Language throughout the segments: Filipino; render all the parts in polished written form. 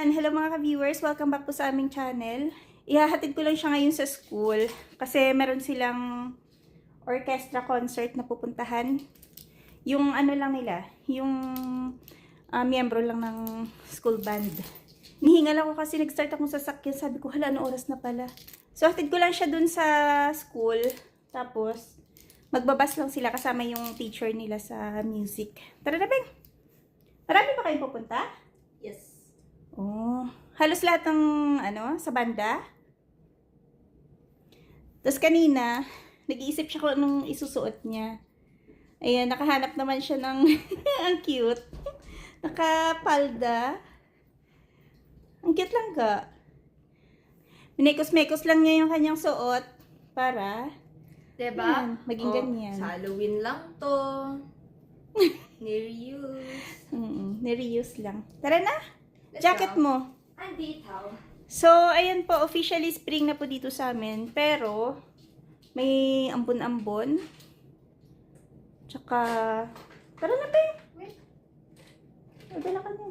And hello mga ka-viewers, welcome back po sa aming channel. Ihahatid ko lang siya ngayon sa school kasi meron silang orchestra concert na pupuntahan. Yung ano lang nila, yung miyembro lang ng school band. Nihingal ako kasi nag-start akong sasakyan, sabi ko hala anong oras na pala. So hatid ko lang siya dun sa school, tapos magbabas lang sila kasama yung teacher nila sa music. Tara na Beng! Marami pa kayong pupunta? Yes. Oh, halos lahat ng sa banda. Tapos kanina, nag-iisip siya kung anong isusuot niya. Ayan, nakahanap naman siya ng ang cute. Nakapalda. Ang cute lang ka. Minekos-mekos lang niya yung kanyang suot para Diba? yan, maging ganyan. Sa Halloween lang to. Ni-reuse. Nireuse lang. Tara na. Let's Jacket go. mo. Andito. So, ayan po, officially spring na po dito sa amin. Pero, may ambon-ambon. Tsaka, tara na, Peng. Wait. Madala ka na.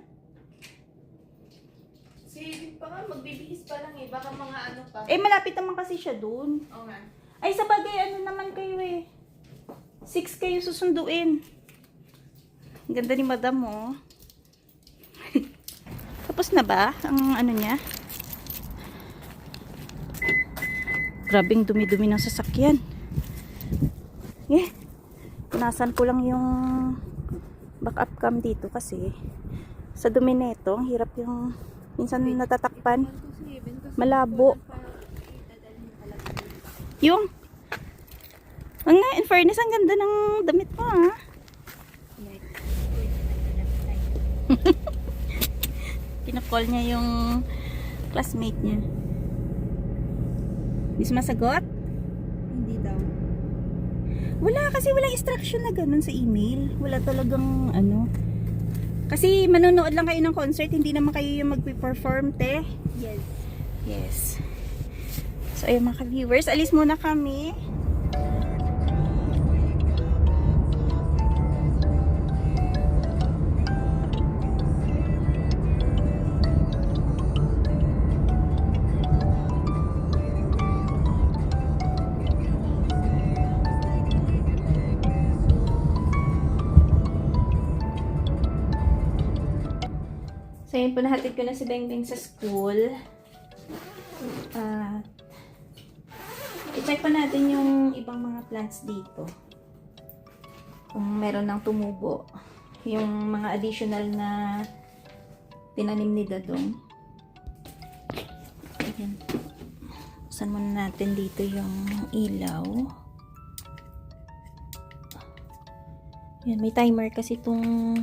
Si pa nga, magbibihis pa lang eh. Baka mga ano pa. Eh, malapit naman kasi siya dun. Oo nga. Ay, sa bagay, ano naman kayo eh. 6 kayo susunduin. Ang ganda ni madam, oh. Tapos na ba ang ano niya? Grabing dumi-dumi ng sasakyan. Punasan ko lang yung backup cam dito kasi sa dumi nito, ang hirap yung minsan natatakpan. Malabo. Yung in fairness, ang ganda ng damit mo, ha? Kinakall niya yung classmate niya. Di sumasagot? Hindi daw. Wala, kasi walang instruction na ganun sa email. Wala talagang Kasi manonood lang kayo ng concert, hindi naman kayo yung magpe-perform, te. Yes. Yes. So, ayun mga ka-viewers, alis muna kami. So, yun po, nahatid ko na si Bengbeng sa school. I-check pa natin yung ibang mga plants dito. Kung meron ng tumubo. Yung mga additional na tinanim ni Dadong. Ayan. Buksan muna natin dito yung ilaw. Ayan, may timer kasi itong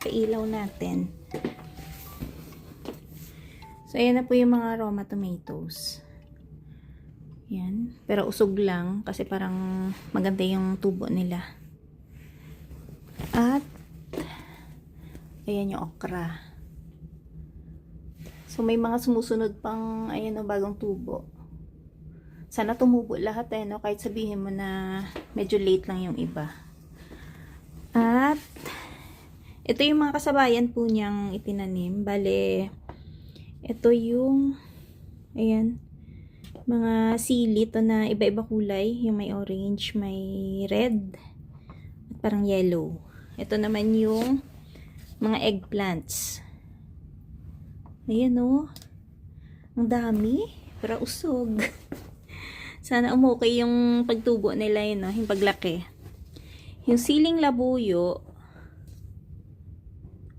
kailaw natin. So, ayan na po yung mga Roma tomatoes. Yan. Pero usog lang kasi parang maganda yung tubo nila. At, ayan yung okra. So, may mga sumusunod pang, ayan o, bagong tubo. Sana tumubo lahat eh, no? Kahit sabihin mo na medyo late lang yung iba. At, ito yung mga kasabayan po niyang itinanim. Bale, ito yung, ayan, mga sili to na iba-iba kulay. Yung may orange, may red, at parang yellow. Ito naman yung mga eggplants. Ayan o. Ang dami. Pero usog. Sana umukay yung pagtubo nila yun, no? Yung paglaki. Yung siling labuyo,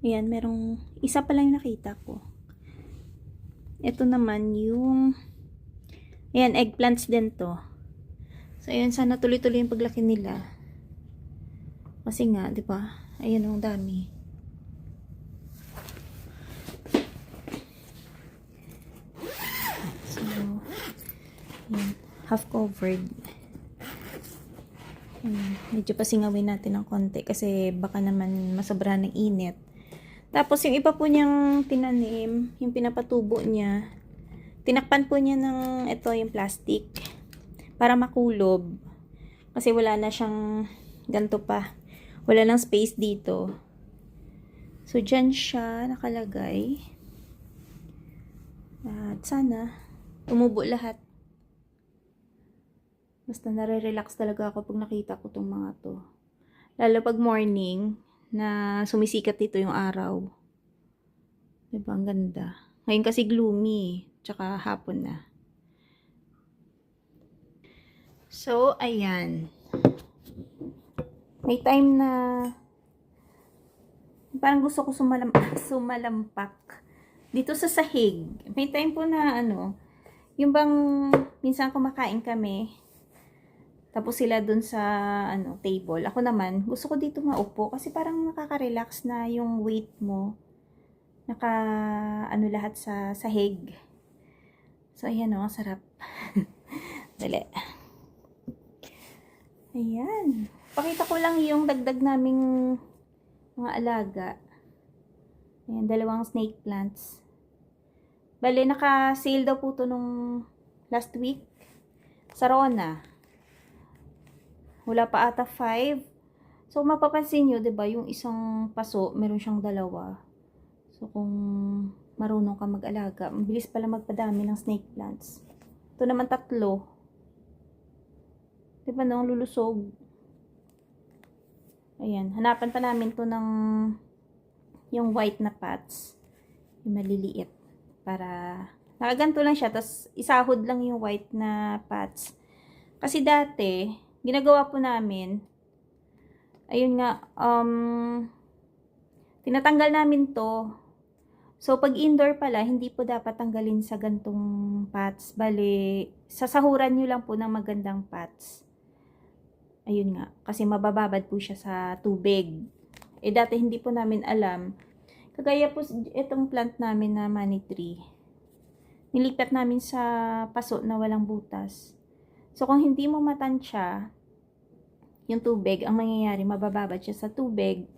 ayan, merong isa pa lang yung nakita ko. Ito naman yung ayan, eggplants din to. So, ayan, sana tuloy-tuloy yung paglaki nila. Kasi nga, di ba? Ayan, ang dami. So, ayan, half covered. Ayan, medyo pasingawin natin ng konti kasi baka naman masobra ng init. Tapos, yung iba po niyang tinanim, yung pinapatubo niya, tinakpan po niya ng ito, yung plastic, para makulob. Kasi wala na siyang ganito pa. Wala nang space dito. So, dyan siya nakalagay. At sana, tumubo lahat. Basta nare-relax talaga ako pag nakita ko tong mga to. Lalo pag morning, na sumisikat dito yung araw. Diba, ang ganda. Ngayon kasi gloomy, tsaka hapon na. So, ayan. May time na parang gusto ko sumalampak dito sa sahig. May time po na yung bang minsan kumakain kami, tapos sila dun sa table. Ako naman, gusto ko dito maupo kasi parang nakaka-relax na yung weight mo. Lahat sa sahig. So, ayan ang sarap. Dali. Ayan. Pakita ko lang yung dagdag naming mga alaga. Ayan, 2 snake plants. Bale, naka-sale daw po to nung last week sa Rona. Wala pa ata 5. So, mapapansin nyo, diba, yung isang paso, meron siyang 2. So, kung marunong ka mag-alaga, mabilis pala magpadami ng snake plants. Ito naman 3. Diba, no? Lulusog. Ayan. Hanapan pa namin to ng yung white na pots. Yung maliliit. Para, nakaganto lang siya. Tapos, isahod lang yung white na pots. Kasi dati, ginagawa po namin, ayun nga, tinatanggal namin to. So, pag indoor pala, hindi po dapat tanggalin sa gantong pots. Bale, sasahuran nyo lang po ng magandang pots. Ayun nga, kasi mabababad po siya sa tubig. Eh, dati hindi po namin alam. Kagaya po itong plant namin na money tree. Nilipat namin sa paso na walang butas. So, kung hindi mo matansya yung tubig, ang mangyayari, mabababad siya sa tubig.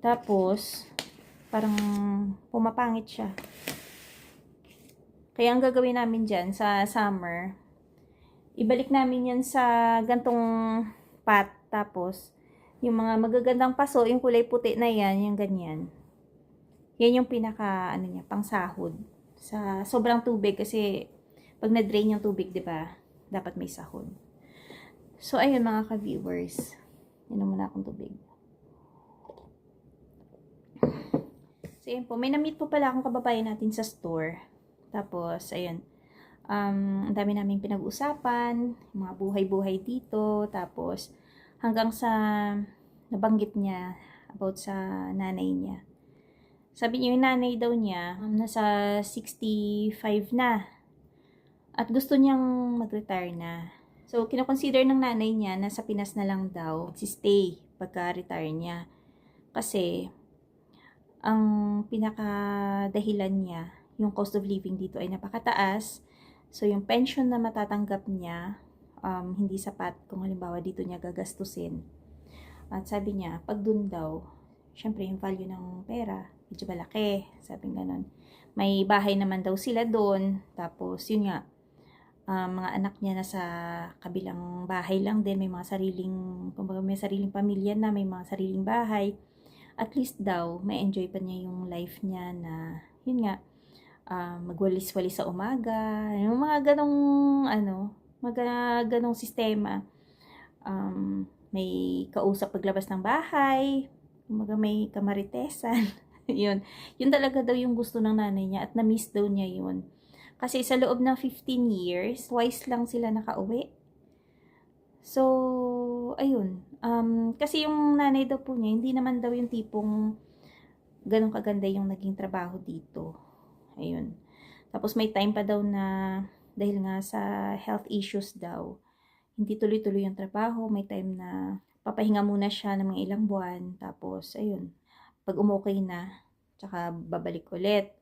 Tapos, parang pumapangit siya. Kaya ang gagawin namin dyan sa summer, ibalik namin yan sa gantong pot. Tapos, yung mga magagandang paso, yung kulay puti na yan, yung ganyan. Yan yung pinaka, pang sahod. Sa sobrang tubig, kasi pag na-drain yung tubig, di ba, dapat may sahod. So, ayun mga ka-viewers. Inom muna akong tubig. So, ayun po. May na-meet po pala akong kababayan natin sa store. Tapos, ayun. Ang dami naming pinag-usapan. Mga buhay-buhay dito. Tapos, hanggang sa nabanggit niya about sa nanay niya. Sabi niya, yung nanay daw niya, nasa 65 na. At gusto niyang mag-retire na. So, kinoconsider ng nanay niya na sa Pinas na lang daw si-stay pagka-retire niya. Kasi, ang pinaka-dahilan niya, yung cost of living dito ay napakataas. So, yung pension na matatanggap niya, hindi sapat kung halimbawa dito niya gagastusin. At sabi niya, pag dun daw, syempre yung value ng pera, medyo malaki. Sabi ganon. May bahay naman daw sila doon. Tapos, yun nga, mga anak niya nasa kabilang bahay lang din. May mga sariling, kumbaga may sariling pamilya na, may mga sariling bahay. At least daw, may enjoy pa niya yung life niya na, yun nga, magwalis-walis sa umaga. Yung mga ganong, mga ganong sistema. May kausap paglabas ng bahay. Kumbaga may kamaritesan. Yun. Yun talaga daw yung gusto ng nanay niya at na-miss daw niya yun. Kasi sa loob ng 15 years, twice lang sila nakauwi. So, ayun. Kasi yung nanay daw po niya, hindi naman daw yung tipong ganun kaganda yung naging trabaho dito. Ayun. Tapos may time pa daw na, dahil nga sa health issues daw, hindi tuloy-tuloy yung trabaho. May time na papahinga muna siya ng mga ilang buwan. Tapos, ayun. Pag umokay na, tsaka babalik ulit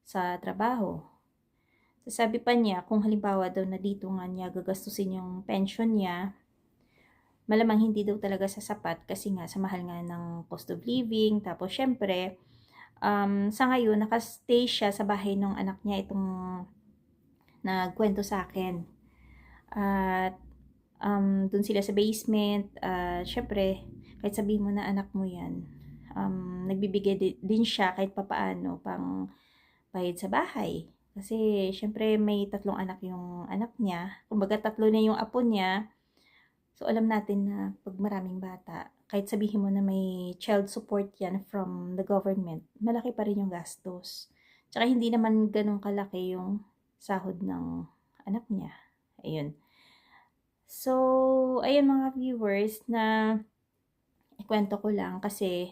sa trabaho. Sabi pa niya, kung halimbawa daw na dito nga niya gagastusin yung pension niya, malamang hindi daw talaga sasapat kasi nga sa mahal nga ng cost of living. Tapos syempre, sa ngayon, nakastay siya sa bahay ng anak niya, itong nagkwento sa akin. At dun sila sa basement. Syempre, kahit sabihin mo na anak mo yan, nagbibigay din siya kahit papaano pang bayad sa bahay. Kasi, syempre, may 3 anak yung anak niya. Kumbaga, 3 na yung apo niya. So, alam natin na pag maraming bata, kahit sabihin mo na may child support yan from the government, malaki pa rin yung gastos. Tsaka hindi naman ganun kalaki yung sahod ng anak niya. Ayun. So, ayun mga viewers na ikwento ko lang kasi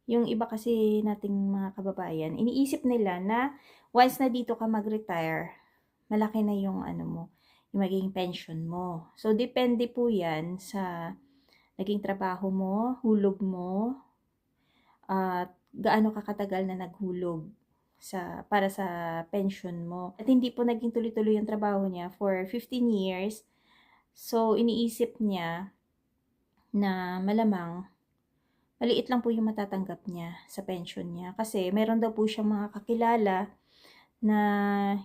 yung iba kasi nating mga kababayan, iniisip nila na once na dito ka mag-retire, malaki na yung ano mo, yung magiging pension mo. So, depende po yan sa naging trabaho mo, hulog mo, at gaano ka katagal na naghulog para sa pension mo. At hindi po naging tuloy-tuloy yung trabaho niya for 15 years. So, iniisip niya na malamang maliit lang po yung matatanggap niya sa pension niya. Kasi meron daw po siyang mga kakilala na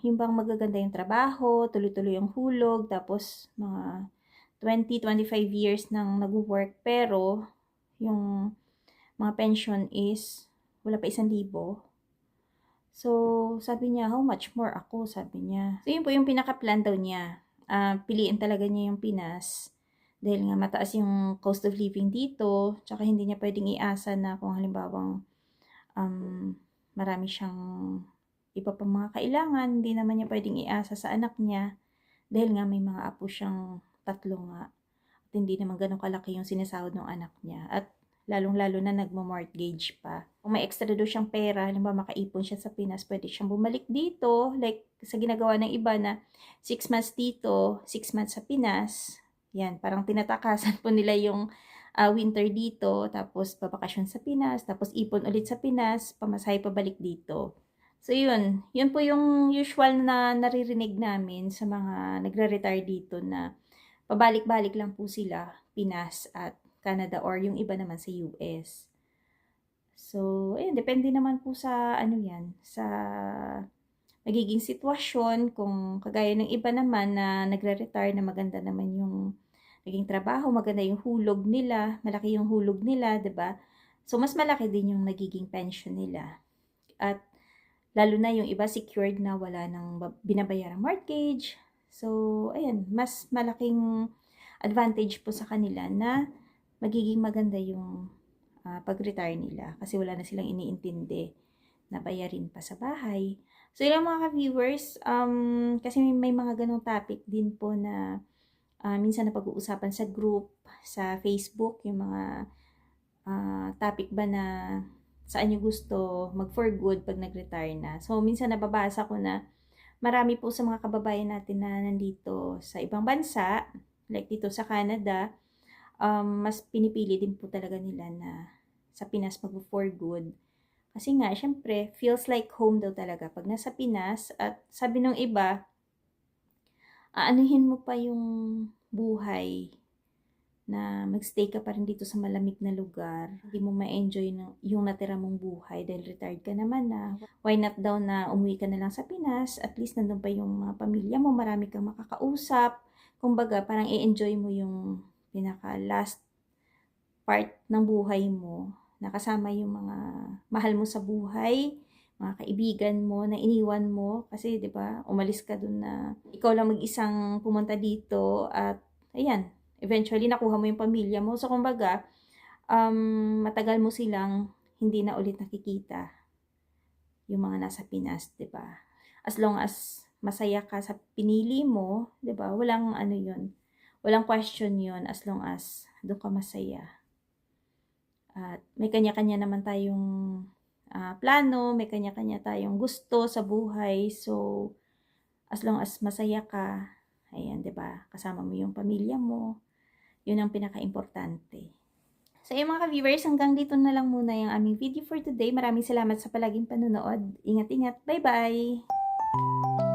yung bang magaganda yung trabaho, tuloy-tuloy yung hulog, tapos mga 20-25 years nang nag-work, pero yung mga pension is wala pa 1,000. So, sabi niya, how much more ako, sabi niya. So, yun po yung pinaka-plan daw niya. Piliin talaga niya yung Pinas dahil nga mataas yung cost of living dito, tsaka hindi niya pwedeng iasa na kung halimbawang marami siyang iba pang mga kailangan, hindi naman niya pwedeng iasa sa anak niya dahil nga may mga apo siyang 3 nga. At hindi naman ganun kalaki yung sinasahod ng anak niya. At lalong-lalo na nagmo-mortgage pa. Kung may extra daw siyang pera, halimbawa makaipon siya sa Pinas, pwede siyang bumalik dito, like sa ginagawa ng iba na 6 months dito, 6 months sa Pinas. Yan, parang tinatakasan po nila yung winter dito, tapos babakasyon sa Pinas, tapos ipon ulit sa Pinas, pamasahe pabalik dito. So yun po yung usual na naririnig namin sa mga nagre-retire dito na pabalik-balik lang po sila, Pinas at Canada or yung iba naman sa US. So, ayun, depende naman po sa ano yan, sa magiging sitwasyon, kung kagaya ng iba naman na nagre-retire na maganda naman yung naging trabaho, maganda yung hulog nila, malaki yung hulog nila, 'di ba? So, mas malaki din yung nagiging pension nila. At lalo na yung iba secured na wala nang binabayarang mortgage. So, ayan, mas malaking advantage po sa kanila na magiging maganda yung pag-retire nila kasi wala na silang iniintindi na bayarin pa sa bahay. So, ilang mga viewers, kasi may mga ganong topic din po na minsan na pag-uusapan sa group, sa Facebook, yung mga topic ba na saan nyo gusto mag-for good pag nag-retire na. So, minsan nababasa ko na marami po sa mga kababayan natin na nandito sa ibang bansa, like dito sa Canada, mas pinipili din po talaga nila na sa Pinas mag-for good. Kasi nga, syempre, feels like home daw talaga pag nasa Pinas. At sabi ng iba, aanuhin mo pa yung buhay na magstay ka pa rin dito sa malamig na lugar. Hindi mo ma-enjoy yung natira mong buhay dahil retired ka naman na. Why not daw na umuwi ka na lang sa Pinas? At least nandun pa yung mga pamilya mo, marami kang makakausap. Kumbaga, parang i-enjoy mo yung pinaka-last part ng buhay mo. Nakasama yung mga mahal mo sa buhay, mga kaibigan mo na iniwan mo. Kasi, di ba, umalis ka dun na ikaw lang mag-isang pumunta dito at, ayan, eventually, nakuha mo yung pamilya mo. So, kumbaga, matagal mo silang hindi na ulit nakikita yung mga nasa Pinas, di ba? As long as masaya ka sa pinili mo, di ba? Walang ano yun. Walang question yun as long as doon ka masaya. At may kanya-kanya naman tayong plano, may kanya-kanya tayong gusto sa buhay. So, as long as masaya ka, ayan, di ba? Kasama mo yung pamilya mo. Yun ang pinaka-importante. So, yung mga viewers, hanggang dito na lang muna yung aming video for today. Maraming salamat sa palaging panonood. Ingat-ingat. Bye-bye!